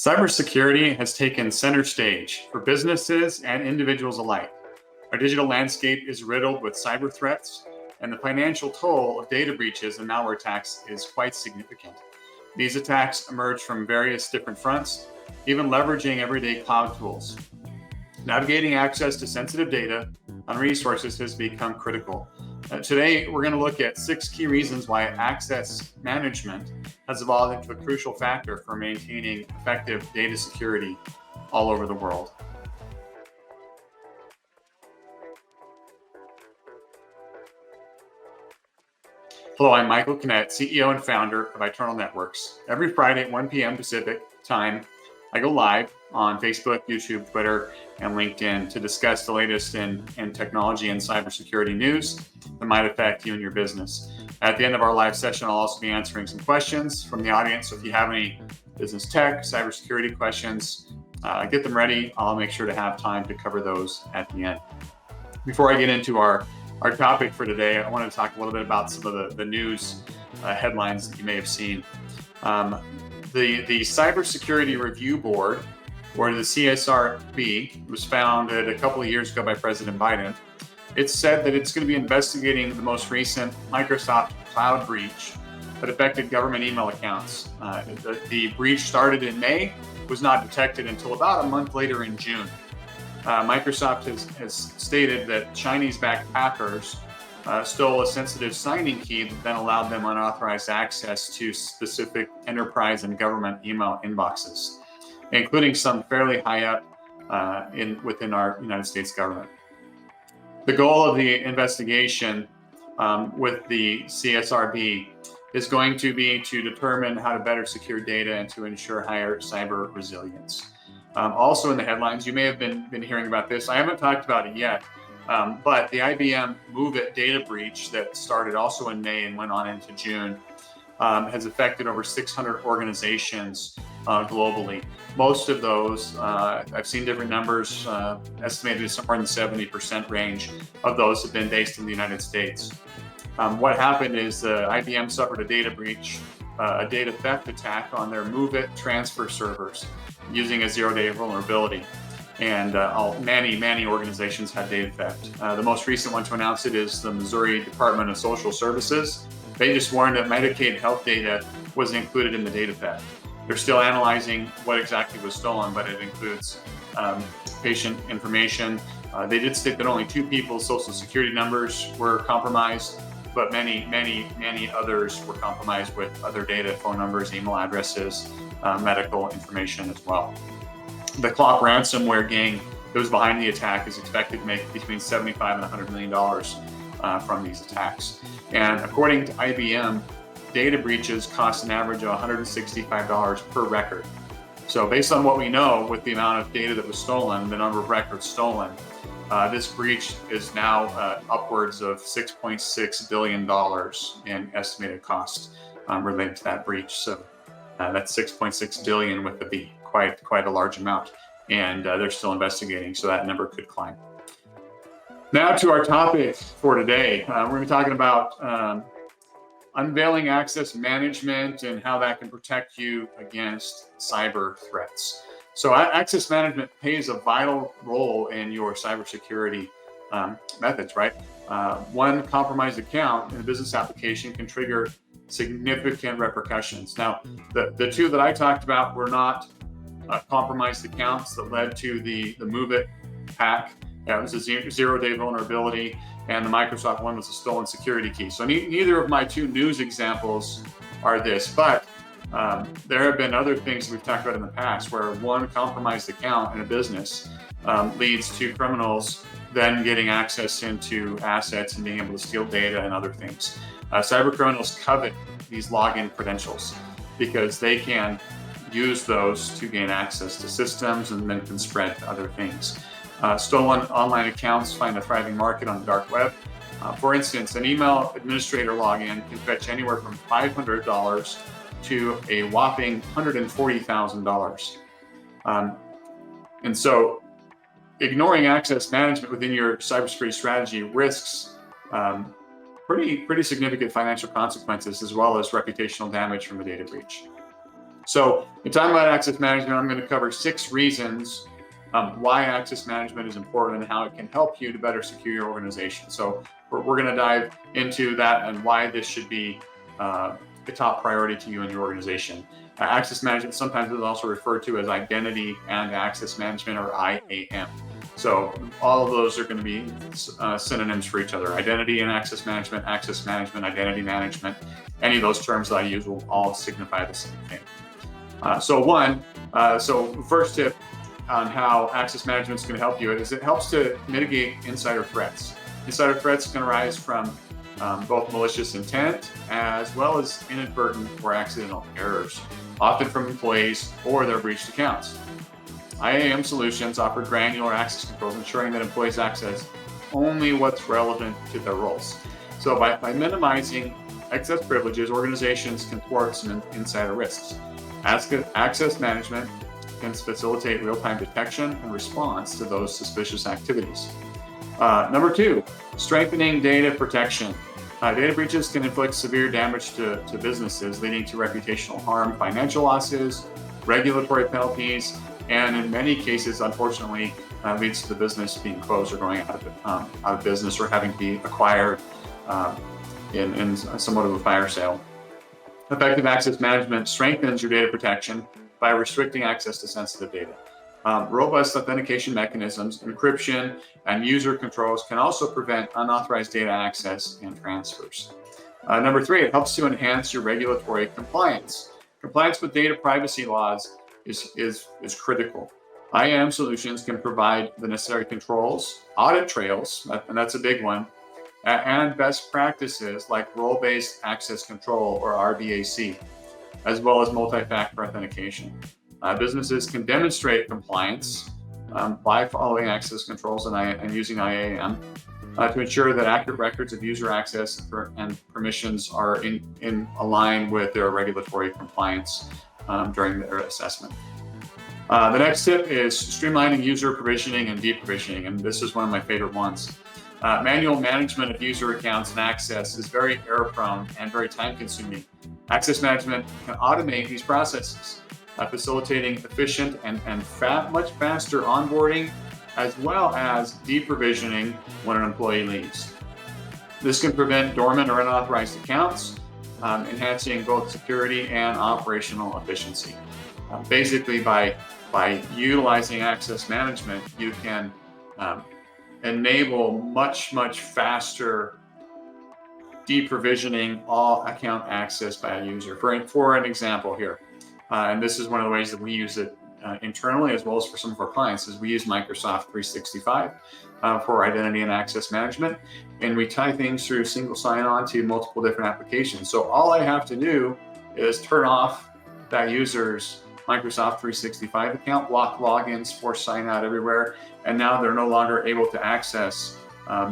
Cybersecurity has taken center stage for businesses and individuals alike. Our digital landscape is riddled with cyber threats, and the financial toll of data breaches and malware attacks is quite significant. These attacks emerge from various different fronts, even leveraging everyday cloud tools. Navigating access to sensitive data and resources has become critical. Today, we're going to look at 6 key reasons why access management has evolved into a crucial factor for maintaining effective data security all over the world. Hello, I'm Michael Kinnett, CEO and founder of Eternal Networks. Every Friday at 1 p.m. Pacific time, I go live on Facebook, YouTube, Twitter, and LinkedIn to discuss the latest in technology and cybersecurity news that might affect you and your business. At the end of our live session, I'll also be answering some questions from the audience. So if you have any business tech, cybersecurity questions, get them ready. I'll make sure to have time to cover those at the end. Before I get into our topic for today, I want to talk a little bit about some of the news headlines that you may have seen. The Cybersecurity Review Board, or the CSRB, was founded a couple of years ago by President Biden. It's said that it's going to be investigating the most recent Microsoft cloud breach that affected government email accounts. The breach started in May, was not detected until about a month later in June. Microsoft has stated that Chinese-backed hackers stole a sensitive signing key that then allowed them unauthorized access to specific enterprise and government email inboxes, including some fairly high up within our United States government. The goal of the investigation with the CSRB is going to be to determine how to better secure data and to ensure higher cyber resilience. Also in the headlines, you may have been hearing about this. I haven't talked about it yet, but the IBM MOVEit data breach that started also in May and went on into June has affected over 600 organizations globally. Most of those, I've seen different numbers, estimated somewhere in the 70% range of those have been based in the United States. What happened is IBM suffered a data breach, a data theft attack on their MOVEit transfer servers using a zero-day vulnerability. And many organizations had data theft. The most recent one to announce it is the Missouri Department of Social Services. They just warned that Medicaid health data was included in the data theft. They're still analyzing what exactly was stolen, but it includes patient information. They did state that only 2 people's social security numbers were compromised, but many others were compromised with other data, phone numbers, email addresses, medical information as well. The Clock ransomware gang that was behind the attack is expected to make between $75 and $100 million from these attacks. And according to IBM, data breaches cost an average of $165 per record. So based on what we know with the amount of data that was stolen, the number of records stolen, this breach is now upwards of $6.6 billion in estimated cost related to that breach. So that's 6.6 billion with a B, quite a large amount. And they're still investigating, so that number could climb. Now to our topic for today. We're going to be talking about unveiling access management and how that can protect you against cyber threats. So access management plays a vital role in your cybersecurity methods, right? One compromised account in a business application can trigger significant repercussions. Now, the 2 that I talked about were not compromised accounts that led to the MOVEit hack. That was a zero-day vulnerability, and the Microsoft one was a stolen security key. So neither of my 2 news examples are this, but there have been other things we've talked about in the past where one compromised account in a business leads to criminals then getting access into assets and being able to steal data and other things. Cyber criminals covet these login credentials because they can use those to gain access to systems and then can spread to other things. Stolen online accounts find a thriving market on the dark web. For instance, an email administrator login can fetch anywhere from $500 to a whopping $140,000. And so ignoring access management within your cybersecurity strategy risks pretty significant financial consequences as well as reputational damage from a data breach. So in talking about access management, I'm going to cover 6 reasons why access management is important and how it can help you to better secure your organization. So we're going to dive into that and why this should be the top priority to you and your organization. Access management sometimes is also referred to as identity and access management, or IAM. So all of those are going to be synonyms for each other. Identity and access management, identity management. Any of those terms that I use will all signify the same thing. So first tip on how access management is going to help you is it helps to mitigate insider threats. Insider threats can arise from both malicious intent as well as inadvertent or accidental errors, often from employees or their breached accounts. IAM solutions offer granular access controls, ensuring that employees access only what's relevant to their roles. So by minimizing excess privileges, organizations can thwart some insider risks. Access management can facilitate real-time detection and response to those suspicious activities. Number 2, strengthening data protection. Data breaches can inflict severe damage to businesses, leading to reputational harm, financial losses, regulatory penalties, and in many cases, unfortunately, leads to the business being closed or going out of business or having to be acquired in somewhat of a fire sale. Effective access management strengthens your data protection by restricting access to sensitive data. Robust authentication mechanisms, encryption, and user controls can also prevent unauthorized data access and transfers. Number 3, it helps to enhance your regulatory compliance. Compliance with data privacy laws is critical. IAM solutions can provide the necessary controls, audit trails, and that's a big one, and best practices like role-based access control, or RBAC, as well as multi-factor authentication. Businesses can demonstrate compliance by following access controls and using IAM to ensure that accurate records of user access and permissions are in align with their regulatory compliance during their assessment. The next tip is streamlining user provisioning and deprovisioning, and this is one of my favorite ones. Manual management of user accounts and access is very error-prone and very time-consuming. Access management can automate these processes, facilitating efficient and much faster onboarding, as well as deprovisioning when an employee leaves. This can prevent dormant or unauthorized accounts, enhancing both security and operational efficiency. Basically, by utilizing access management, you can enable much faster deprovisioning all account access by a user. For an example here, and this is one of the ways that we use it internally as well as for some of our clients, is we use Microsoft 365 for identity and access management, and we tie things through single sign-on to multiple different applications. So all I have to do is turn off that user's Microsoft 365 account, block logins, force sign out everywhere, and now they're no longer able to access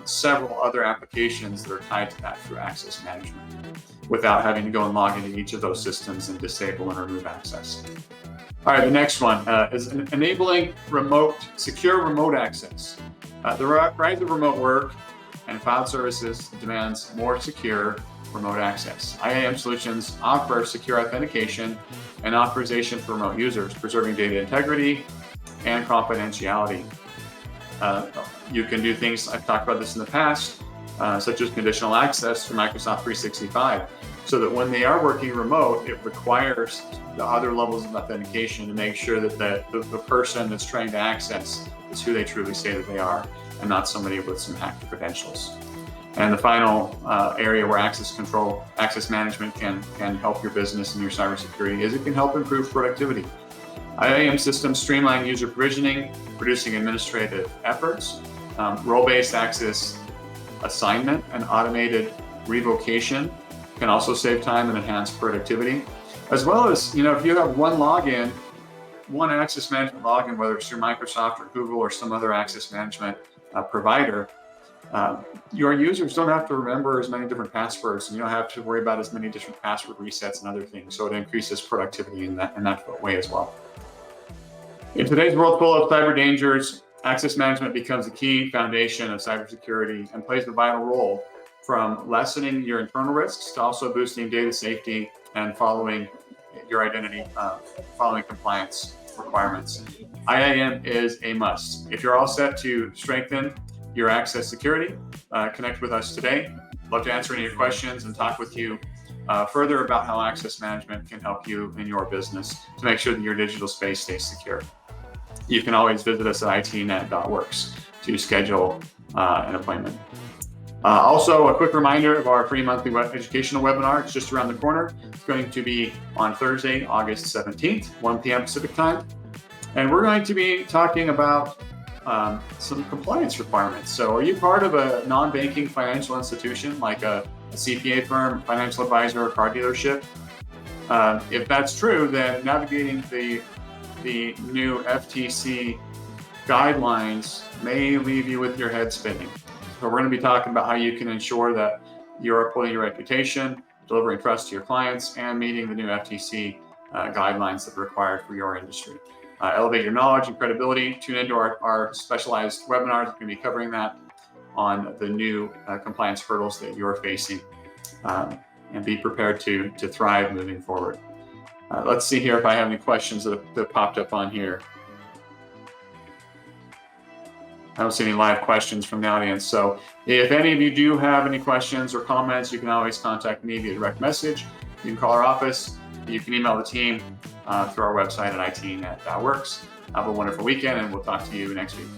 several other applications that are tied to that through access management without having to go and log into each of those systems and disable and remove access. All right, the next one is enabling secure remote access. The rise of remote work and cloud services demands more secure remote access. IAM solutions offer secure authentication and authorization for remote users, preserving data integrity and confidentiality. You can do things, I've talked about this in the past, such as conditional access through Microsoft 365, so that when they are working remote, it requires the other levels of authentication to make sure that the person that's trying to access is who they truly say that they are, and not somebody with some hacked credentials. And the final area where access management can help your business and your cybersecurity is it can help improve productivity. IAM systems streamline user provisioning, reducing administrative efforts. Role-based access assignment and automated revocation can also save time and enhance productivity. As well as, if you have one access management login, whether it's through Microsoft or Google or some other access management provider, your users don't have to remember as many different passwords, and you don't have to worry about as many different password resets and other things. So it increases productivity in that way as well. In today's world full of cyber dangers, access management becomes a key foundation of cybersecurity and plays a vital role, from lessening your internal risks to also boosting data safety and following your identity following compliance requirements. IAM is a must. If you're all set to strengthen your access security, connect with us today. Love to answer any of your questions and talk with you further about how access management can help you in your business to make sure that your digital space stays secure. You can always visit us at itnet.works to schedule an appointment. Also, a quick reminder of our free monthly educational webinar. It's just around the corner. It's going to be on Thursday, August 17th, 1 p.m. Pacific time. And we're going to be talking about some compliance requirements. So are you part of a non-banking financial institution like a CPA firm, financial advisor, or car dealership? If that's true, then navigating the new FTC guidelines may leave you with your head spinning. So we're going to be talking about how you can ensure that you're upholding your reputation, delivering trust to your clients, and meeting the new FTC guidelines that are required for your industry. Elevate your knowledge and credibility. Tune into our specialized webinars. We're going to be covering that on the new compliance hurdles that you're facing, and be prepared to thrive moving forward. Let's see here if I have any questions that popped up on here. I don't see any live questions from the audience. So if any of you do have any questions or comments, you can always contact me via direct message. You can call our office. You can email the team through our website at itnet.works. Have a wonderful weekend, and we'll talk to you next week.